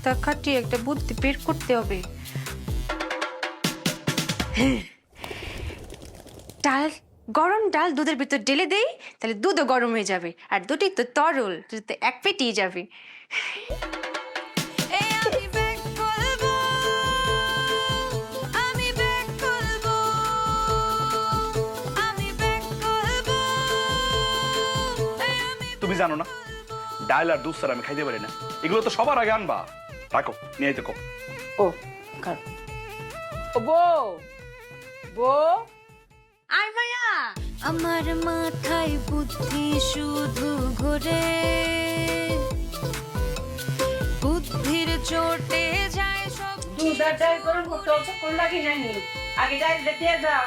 মাথা খাটিয়ে একটা বুদ্ধি বের করতে হবে। ডাল, গরম ডাল দুধের ভিতর ঢেলে দেই, তাহলে দুধও গরম হয়ে যাবে, আর দুটোই তো তরল, দুটো তো এক পেটেই যাবে। তুমি জানো না ডাল আর দুধ স্যার আমি খাইতে পারি না, এগুলো তো সবার আগে আনবা। রাখো, নিয়ে যেতে কো। ও কার ও বউ, বউ আর ভাইয়া, আমার মাথায় বুদ্ধি শুধু ঘোরে, বুদ্ধির চোটে যায় সব। দুধ আর ডাল গরম করতে অতক্ষণ লাগে জানি, আগে ডাল দিয়ে দাও।